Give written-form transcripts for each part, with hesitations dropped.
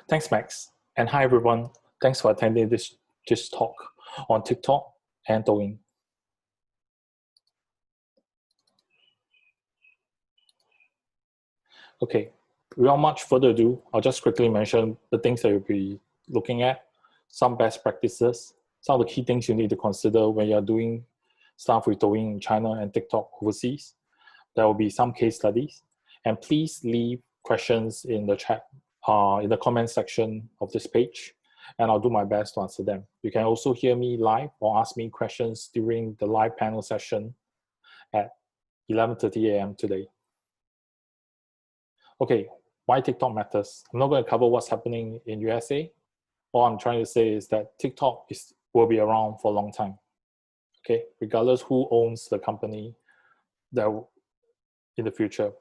Thanks, Max. And hi, everyone. Thanks for attending this talk on TikTok and Douyin. Okay, without much further ado, I'll just quickly mention the things that you'll be looking at, some best practices, some of the key things you need to consider when you're doing stuff with Douyin in China and TikTok overseas. There will be some case studies. And please leave questions in the chat, in the comment section of this page, and I'll do my best to answer them. You can also hear me live or ask me questions during the live panel session at 11:30 a.m. today. Okay, why TikTok matters. I'm not going to cover what's happening in USA. All I'm trying to say is that TikTok will be around for a long time. Okay, regardless who owns the company in the future.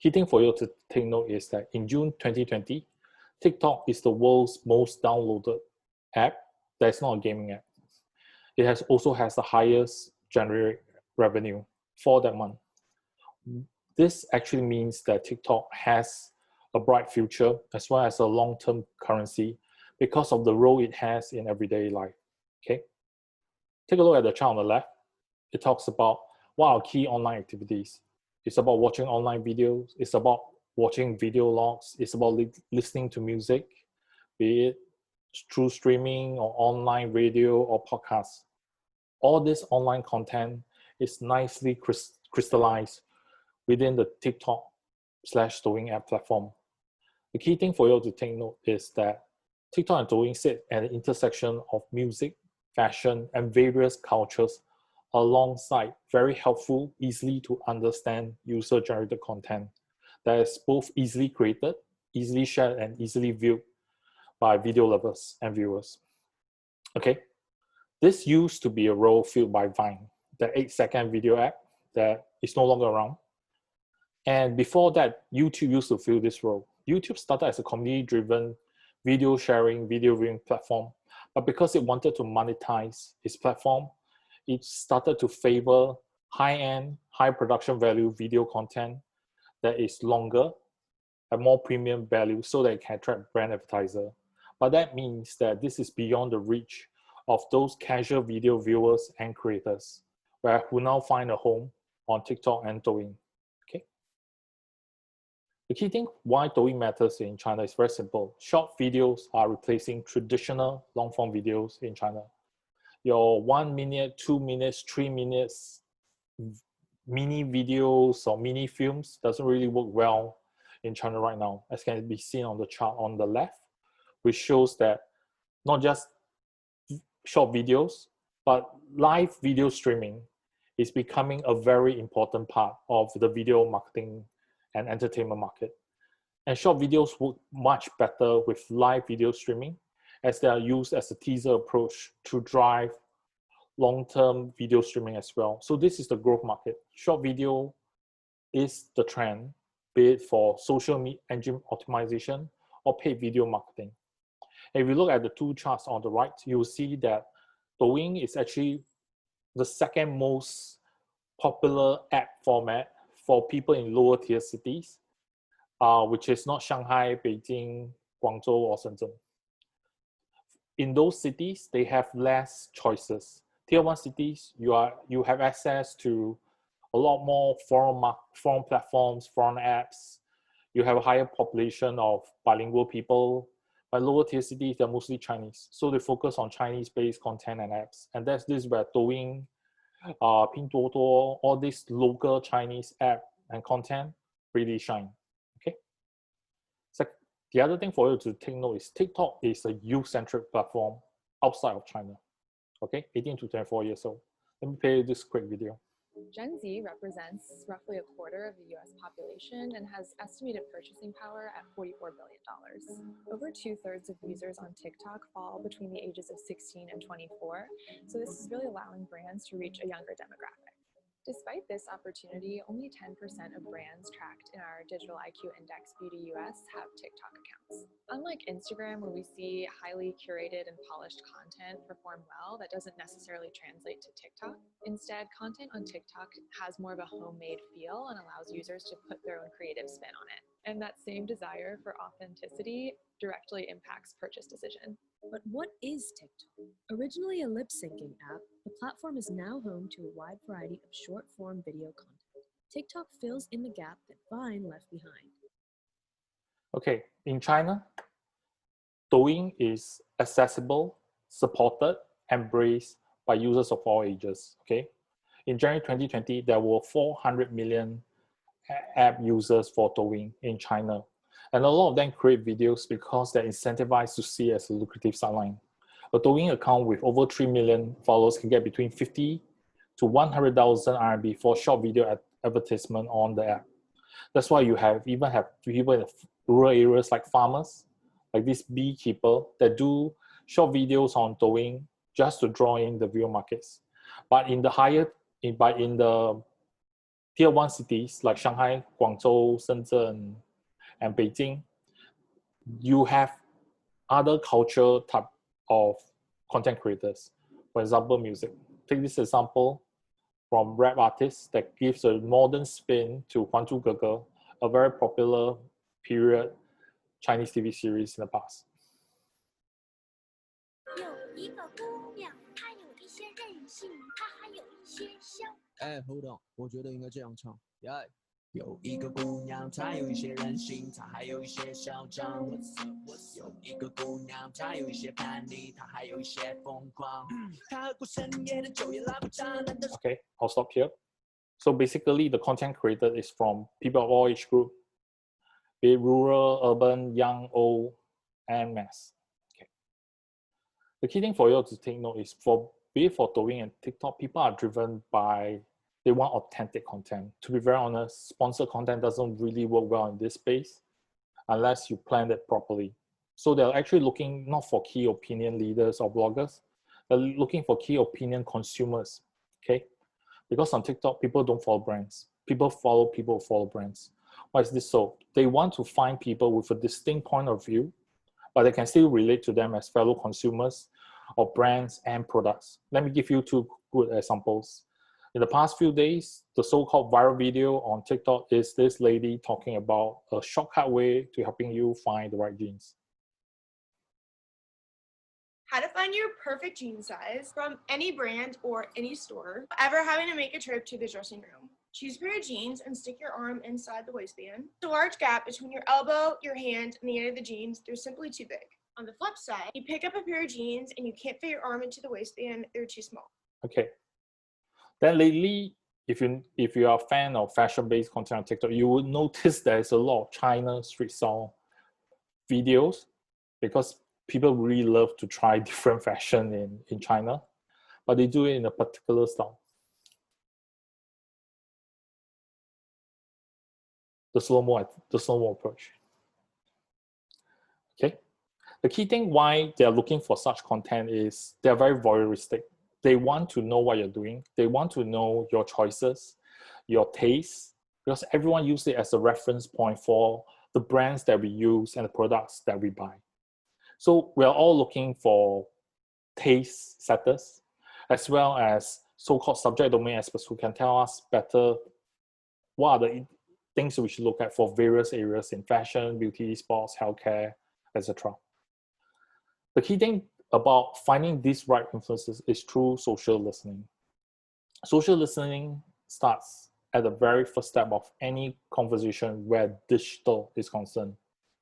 Key thing for you to take note is that in June 2020, TikTok is the world's most downloaded app that's not a gaming app. It also has the highest generic revenue for that month. This actually means that TikTok has a bright future as well as a long-term currency because of the role it has in everyday life. Okay, take a look at the chart on the left. It talks about what are key online activities. It's about watching online videos. It's about watching video logs. It's about listening to music, be it through streaming or online radio or podcasts. All this online content is nicely crystallized within the TikTok/Douyin app platform. The key thing for you to take note is that TikTok and Douyin sit at the intersection of music, fashion, and various cultures alongside very helpful, easily to understand user-generated content that is both easily created, easily shared, and easily viewed by video lovers and viewers. Okay, this used to be a role filled by Vine, the 8-second video app that is no longer around. And before that, YouTube used to fill this role. YouTube started as a community-driven video sharing, video viewing platform, but because it wanted to monetize its platform, it started to favor high-end, high production value video content that is longer and more premium value so that it can attract brand advertiser. But that means that this is beyond the reach of those casual video viewers and creators who now find a home on TikTok and Douyin. Okay. The key thing why Douyin matters in China is very simple. Short videos are replacing traditional long-form videos in China. Your 1 minute, 2 minutes, 3 minutes mini videos or mini films doesn't really work well in China right now, as can be seen on the chart on the left, which shows that not just short videos, but live video streaming is becoming a very important part of the video marketing and entertainment market. And short videos work much better with live video streaming as they are used as a teaser approach to drive long-term video streaming as well. So this is the growth market. Short video is the trend, be it for social engine optimization or paid video marketing. And if you look at the two charts on the right, you'll see that Douyin is actually the second most popular app format for people in lower tier cities, which is not Shanghai, Beijing, Guangzhou, or Shenzhen. In those cities, they have less choices. Tier 1 cities, you have access to a lot more foreign platforms, foreign apps. You have a higher population of bilingual people. But lower tier cities, they're mostly Chinese. So they focus on Chinese-based content and apps. And this is where Douyin, Pinduoduo, all these local Chinese app and content really shine. Okay. So the other thing for you to take note is TikTok is a youth-centric platform outside of China. Okay, 18 to 24 years old. Let me play you this quick video. Gen Z represents roughly a quarter of the US population and has estimated purchasing power at $44 billion. Over 2/3 of users on TikTok fall between the ages of 16 and 24, so this is really allowing brands to reach a younger demographic. Despite this opportunity, only 10% of brands tracked in our Digital IQ Index Beauty US have TikTok accounts. Unlike Instagram, where we see highly curated and polished content perform well, that doesn't necessarily translate to TikTok. Instead, content on TikTok has more of a homemade feel and allows users to put their own creative spin on it. And that same desire for authenticity directly impacts purchase decision. But what is TikTok? Originally a lip syncing app, the platform is now home to a wide variety of short form video content. TikTok fills in the gap that Vine left behind. Okay, in China, Douyin is accessible, supported, embraced by users of all ages. Okay, in January 2020, there were 400 million app users for Douyin in China. And a lot of them create videos because they're incentivized to see as a lucrative sideline. A Douyin account with over 3 million followers can get between 50 to 100,000 RMB for short video advertisement on the app. That's why you even have people in rural areas like farmers, like this beekeeper that do short videos on Douyin just to draw in the viewer markets. But in the tier 1 cities like Shanghai, Guangzhou, Shenzhen, and Beijing, you have other cultural type of content creators. For example, music. Take this example from rap artists that gives a modern spin to 还珠格格, a very popular period Chinese TV series in the past. 有一个姑娘，她有一些任性，她还有一些嚣。hold on， 我觉得应该这样唱。有一个姑娘，她有一些任性，她还有一些嚣张。有一个姑娘，她有一些叛逆，她还有一些疯狂。她喝过深夜的酒也拉不长。Okay, I'll stop here. So basically, the content created is from people of all age group, be it rural, urban, young, old, and mass. Okay. The key thing for you to take note is be it for Douyin and TikTok, people are driven by, they want authentic content. To be very honest, sponsored content doesn't really work well in this space unless you plan it properly. So they're actually looking not for key opinion leaders or bloggers, they're looking for key opinion consumers, okay? Because on TikTok, people don't follow brands. People follow brands. Why is this so? They want to find people with a distinct point of view, but they can still relate to them as fellow consumers of brands and products. Let me give you two good examples. In the past few days, the so-called viral video on TikTok is this lady talking about a shortcut way to helping you find the right jeans. How to find your perfect jean size from any brand or any store. Ever having to make a trip to the dressing room. Choose a pair of jeans and stick your arm inside the waistband. The large gap between your elbow, your hand, and the end of the jeans, they're simply too big. On the flip side, you pick up a pair of jeans and you can't fit your arm into the waistband, they're too small. Okay. Then lately, if you are a fan of fashion-based content on TikTok, you will notice there's a lot of China street style videos because people really love to try different fashion in China, but they do it in a particular style. The slow-mo approach. Okay. The key thing why they're looking for such content is they're very voyeuristic. They want to know what you're doing. They want to know your choices, your tastes, because everyone uses it as a reference point for the brands that we use and the products that we buy. So we're all looking for taste setters, as well as so-called subject domain experts who can tell us better what are the things we should look at for various areas in fashion, beauty, sports, healthcare, etc. The key thing about finding these right influences is through social listening. Social listening starts at the very first step of any conversation where digital is concerned,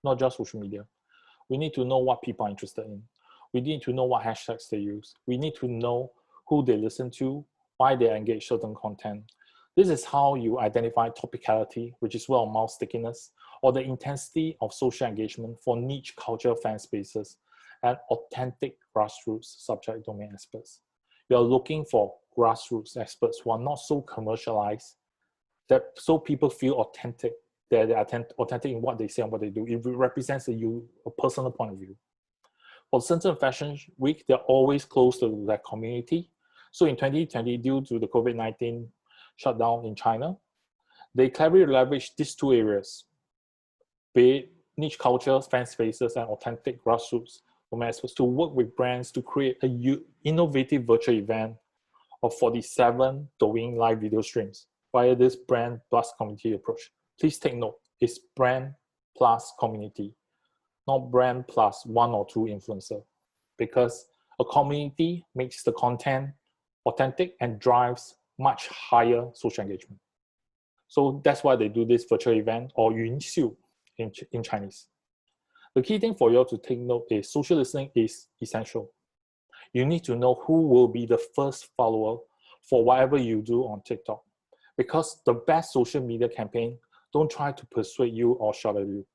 not just social media. We need to know what people are interested in. We need to know what hashtags they use. We need to know who they listen to, why they engage certain content. This is how you identify topicality, which is word of mouth stickiness, or the intensity of social engagement for niche culture fan spaces and authentic grassroots subject domain experts. You are looking for grassroots experts who are not so commercialized, that so people feel authentic, that they are authentic in what they say and what they do. It represents a personal point of view. For Shenzhen Fashion Week, they're always close to their community. So in 2020, due to the COVID-19 shutdown in China, they cleverly leveraged these two areas, be it niche cultures, fan spaces, and authentic grassroots domain experts to work with brands to create an innovative virtual event of 47 Douyin live video streams via this brand plus community approach. Please take note, it's brand plus community, not brand plus one or two influencer, because a community makes the content authentic and drives much higher social engagement. So that's why they do this virtual event, or 云秀 in Chinese. The key thing for you all to take note is social listening is essential. You need to know who will be the first follower for whatever you do on TikTok. Because the best social media campaign don't try to persuade you or shout at you.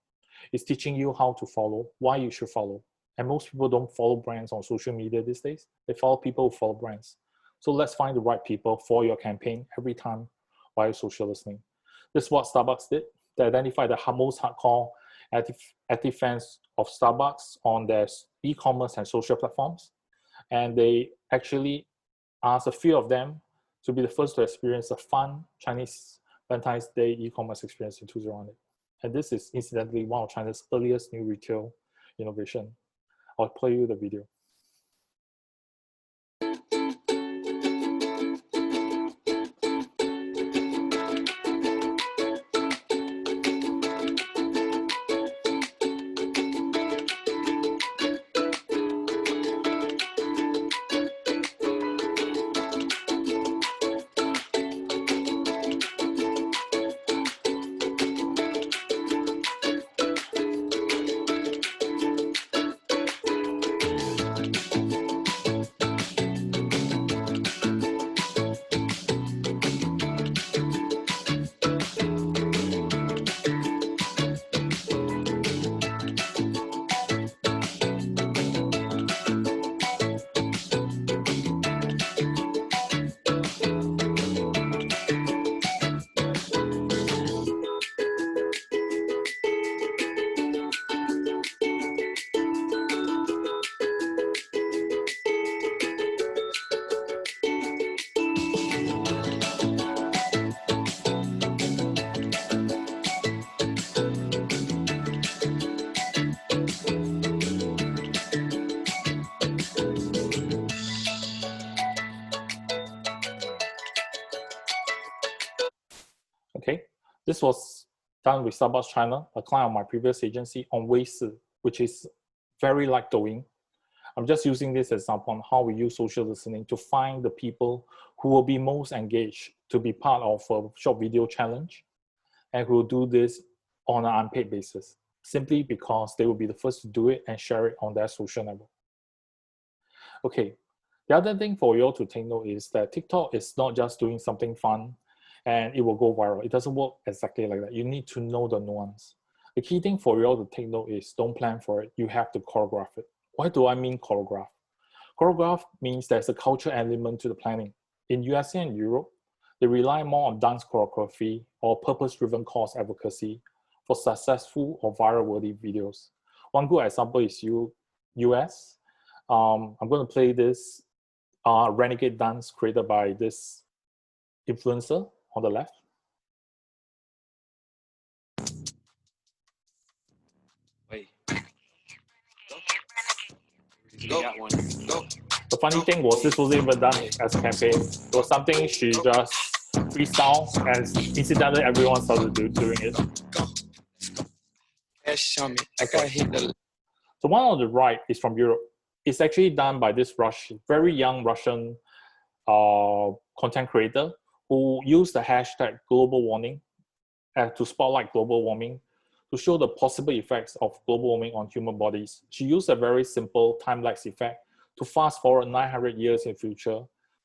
It's teaching you how to follow, why you should follow. And most people don't follow brands on social media these days. They follow people who follow brands. So let's find the right people for your campaign every time while social listening. This is what Starbucks did. They identified the most hardcore active fans of Starbucks on their e-commerce and social platforms. And they actually asked a few of them to be the first to experience a fun Chinese Valentine's Day e-commerce experience in 2008. And this is incidentally one of China's earliest new retail innovation. I'll play you the video. Okay, this was done with Starbucks China, a client of my previous agency, on Weishi, which is very like Douyin. I'm just using this example on how we use social listening to find the people who will be most engaged to be part of a short video challenge and who will do this on an unpaid basis, simply because they will be the first to do it and share it on their social network. Okay, the other thing for you all to take note is that TikTok is not just doing something fun and it will go viral. It doesn't work exactly like that. You need to know the nuance. The key thing for you all to take note is don't plan for it. You have to choreograph it. Why do I mean choreograph? Choreograph means there's a culture element to the planning. In USA and Europe, they rely more on dance choreography or purpose-driven cause advocacy for successful or viral-worthy videos. One good example is US. I'm going to play this renegade dance created by this influencer on the left. Wait. Go. Got one. Go. The funny thing was this wasn't even done as a campaign. It was something she just freestyle, and incidentally everyone started doing it. The one on the right is from Europe. It's actually done by this very young Russian content creator who used the hashtag global warming to spotlight global warming to show the possible effects of global warming on human bodies. She used a very simple time-lapse effect to fast forward 900 years in the future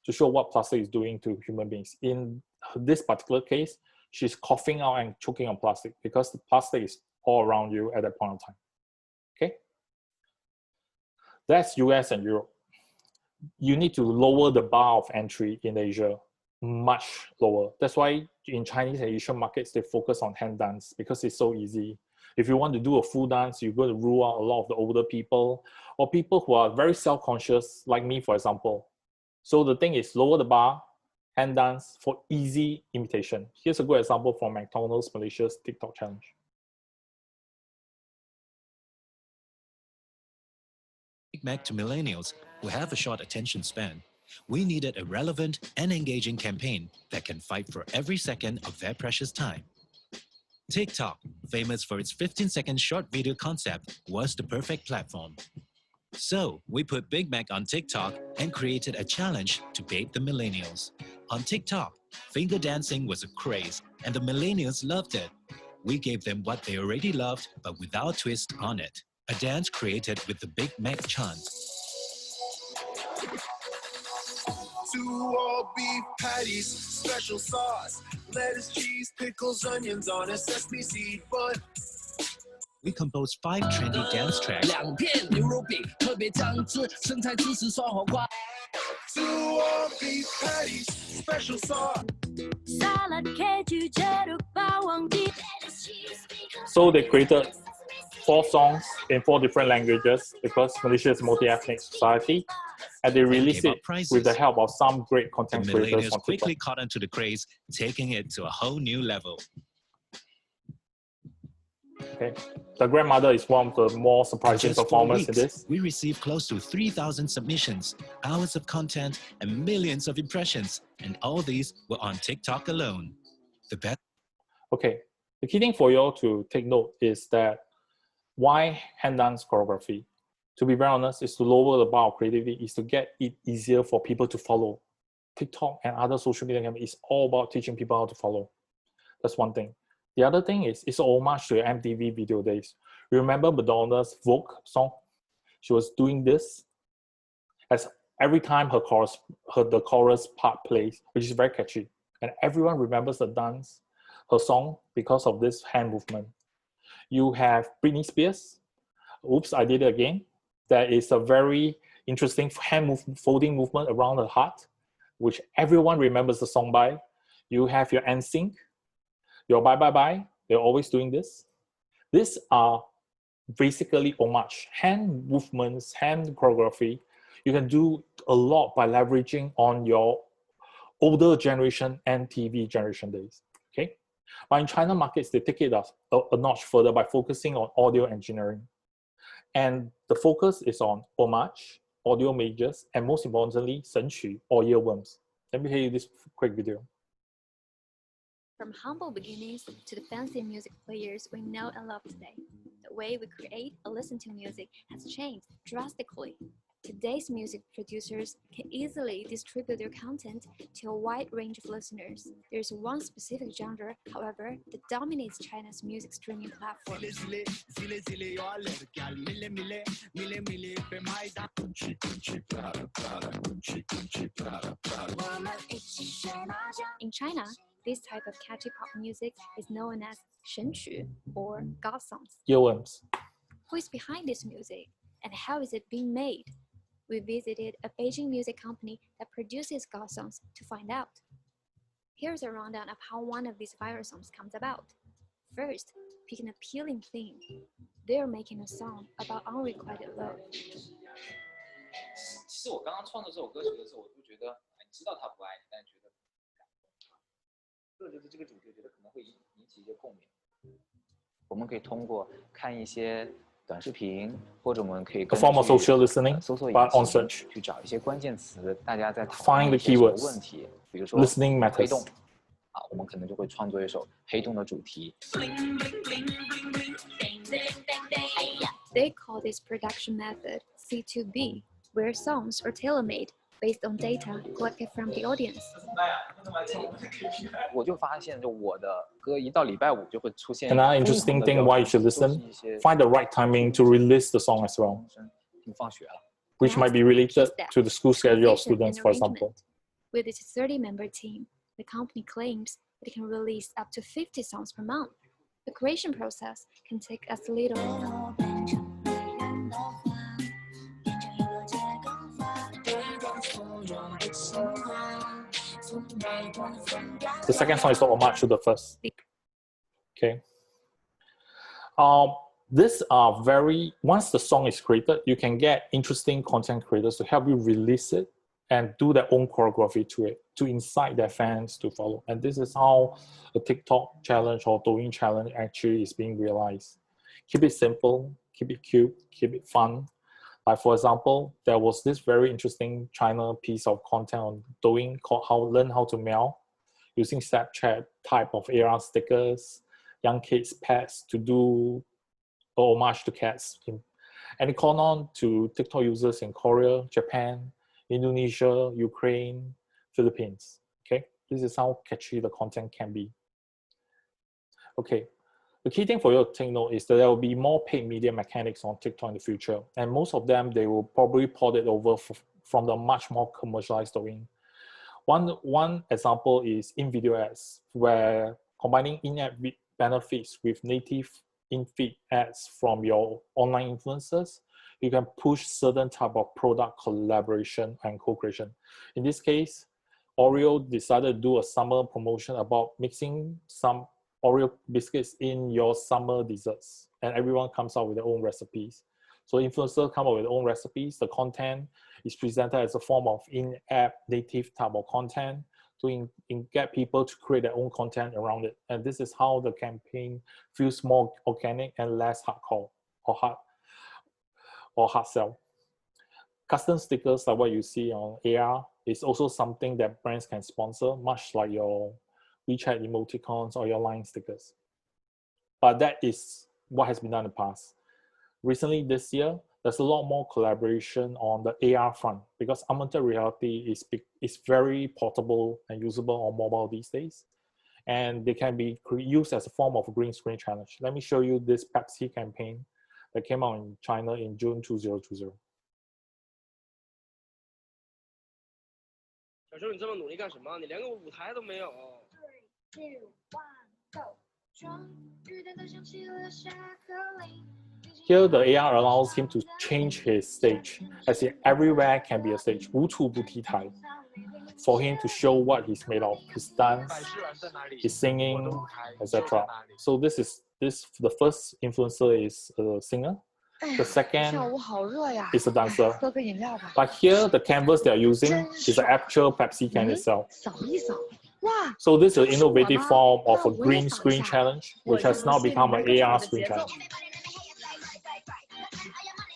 to show what plastic is doing to human beings. In this particular case, she's coughing out and choking on plastic because the plastic is all around you at that point in time. Okay? That's US and Europe. You need to lower the bar of entry in Asia much lower. That's why in Chinese and Asian markets, they focus on hand dance because it's so easy. If you want to do a full dance, you're going to rule out a lot of the older people or people who are very self-conscious, like me, for example. So the thing is lower the bar, hand dance for easy imitation. Here's a good example from McDonald's Malaysia's TikTok challenge. Big Mac to millennials who have a short attention span. We needed a relevant and engaging campaign that can fight for every second of their precious time. TikTok, famous for its 15-second short video concept, was the perfect platform. So, we put Big Mac on TikTok and created a challenge to bait the millennials. On TikTok, finger dancing was a craze, and the millennials loved it. We gave them what they already loved, but without a twist on it. A dance created with the Big Mac chant. 2 all beef patties, special sauce, lettuce, cheese, pickles, onions on a sesame seed bun. We composed 5 trendy dance tracks. 2 all beef patties, special sauce. So they created 4 songs in 4 different languages because Malaysia is a multi-ethnic society, and they released gave out it prizes. with the help of some great The content creators millennials on quickly TikTok. caught on to the craze, taking it to a whole new level. Okay. The grandmother is one of the more surprising Just 4 performers in weeks, this. we received close to 3,000 submissions, hours of content, and millions of impressions. And all these were on TikTok alone. The best Okay, the key thing for you all to take note is that why hand dance choreography? To be very honest, is to lower the bar of creativity, is to get it easier for people to follow. TikTok and other social media companies is all about teaching people how to follow. That's one thing. The other thing is it's an homage to MTV video days. Remember Madonna's Vogue song? She was doing this as every time the chorus part plays, which is very catchy. And everyone remembers the dance, her song, because of this hand movement. You have Britney Spears, Oops, I Did It Again. That is a very interesting folding movement around her heart, which everyone remembers the song by. You have your NSYNC, your Bye Bye Bye. They're always doing this. These are basically homage, hand movements, hand choreography. You can do a lot by leveraging on your older generation and TV generation days. Okay, but in China markets, they take it a notch further by focusing on audio engineering. And the focus is on homage, audio majors, and most importantly, 神曲 or earworms. Let me tell you this quick video. From humble beginnings to the fancy music players we know and love today, the way we create or listen to music has changed drastically. Today's music producers can easily distribute their content to a wide range of listeners. There's one specific genre, however, that dominates China's music streaming platforms. In China, this type of catchy pop music is known as 神曲 or God songs. Earworms. Who is behind this music and how is it being made? We visited a Beijing music company that produces God songs to find out. Here's a rundown of how one of these viral songs comes about. First, pick an appealing theme. They're making a song about unrequited love. 其实我刚刚创作这首歌曲的时候，我就觉得，你知道他不爱你，但觉得感动。就是这个主题，我觉得可能会引起一些共鸣。我们可以通过看一些短视频，或者我们可以 A form of social listening, 搜索 but on 引擎 search. 去找一些关键词，大家在讨 Find 论 the 一些什么 keywords. 问题，比如说 Listening 黑 matters. 洞，我们可能就会创作一首黑洞的主题。 They call this production method C2B, where songs are tailor-made based on data collected from the audience. 我就发现，就我的歌一到礼拜五就会出现。 Another interesting thing why you should listen, find the right timing to release the song as well, 放学了。 which might be related to the school schedule of students, for example. With its 30-member team, the company claims that it can release up to 50 songs per month. The creation process can take as little. The second song is the homage to the first. Okay. These are once the song is created, you can get interesting content creators to help you release it and do their own choreography to it, to incite their fans to follow. And this is how the TikTok challenge or Douyin challenge actually is being realized. Keep it simple, keep it cute, keep it fun. Like for example, there was this very interesting China piece of content on Douyin called Learn How to Mail, using Snapchat type of AR stickers young kids' pets to do a homage to cats. And it caught on to TikTok users in Korea, Japan, Indonesia, Ukraine, Philippines. Okay, this is how catchy the content can be. Okay, the key thing for you to take note is that there will be more paid media mechanics on TikTok in the future, and most of them they will probably port it over from the much more commercialized Douyin. One example is in-video ads, where combining in-app benefits with native in-feed ads from your online influencers, you can push certain type of product collaboration and co-creation. In this case, Oreo decided to do a summer promotion about mixing some Oreo biscuits in your summer desserts, and everyone comes out with their own recipes. So influencers come up with their own recipes. The content is presented as a form of in-app native type of content to get people to create their own content around it. And this is how the campaign feels more organic and less hardcore or hard sell. Custom stickers like what you see on AR is also something that brands can sponsor, much like your WeChat emoticons or your line stickers. But that is what has been done in the past. Recently this year, there's a lot more collaboration on the AR front because augmented reality is very portable and usable on mobile these days. And they can be used as a form of a green screen challenge. Let me show you this Pepsi campaign that came out in China in June 2020. 小周，你这么努力干什么？你连个舞台都没有。3, 2, 1, go！ Here, the AR allows him to change his stage, as in everywhere can be a stage, 无处不踢台, for him to show what he's made of, his dance, his singing, etc. So the first influencer is a singer. The second is a dancer. But here, the canvas they are using is the actual Pepsi can itself. So this is an innovative form of a green screen challenge, which has now become an AR screen challenge.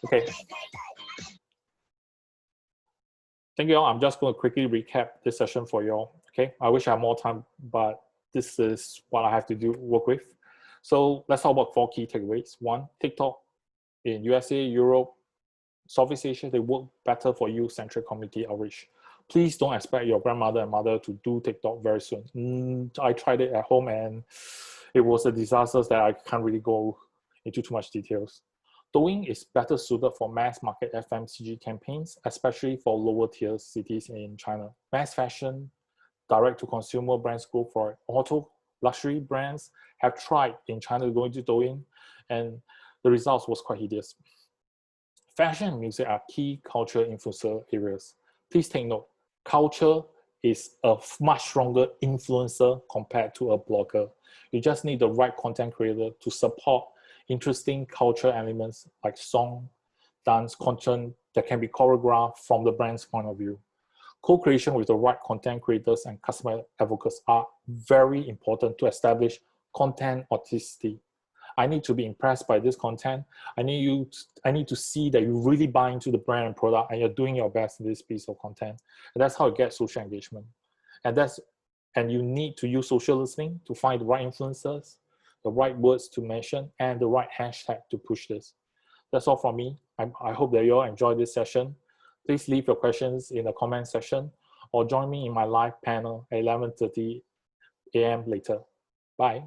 Okay. Thank you all. I'm just going to quickly recap this session for you all. Okay. I wish I had more time, but this is what I have to work with. So let's talk about 4 key takeaways. 1, TikTok in USA, Europe, Southeast Asia, they work better for youth-centric community outreach. Please don't expect your grandmother and mother to do TikTok very soon. I tried it at home and it was a disaster that I can't really go into too much details. Douyin is better suited for mass market FMCG campaigns, especially for lower tier cities in China. Mass fashion, direct to consumer brands go for it. Auto luxury brands have tried in China to go into Douyin, and the results was quite hideous. Fashion and music are key culture influencer areas. Please take note, culture is a much stronger influencer compared to a blogger. You just need the right content creator to support interesting culture elements like song, dance, content that can be choreographed from the brand's point of view. Co-creation with the right content creators and customer advocates are very important to establish content authenticity. I need to be impressed by this content. I need to see that you really buy into the brand and product and you're doing your best in this piece of content. And that's how you get social engagement. And you need to use social listening to find the right influencers, the right words to mention, and the right hashtag to push this. That's all from me. I hope that you all enjoyed this session. Please leave your questions in the comment section or join me in my live panel at 11:30 a.m. later. Bye.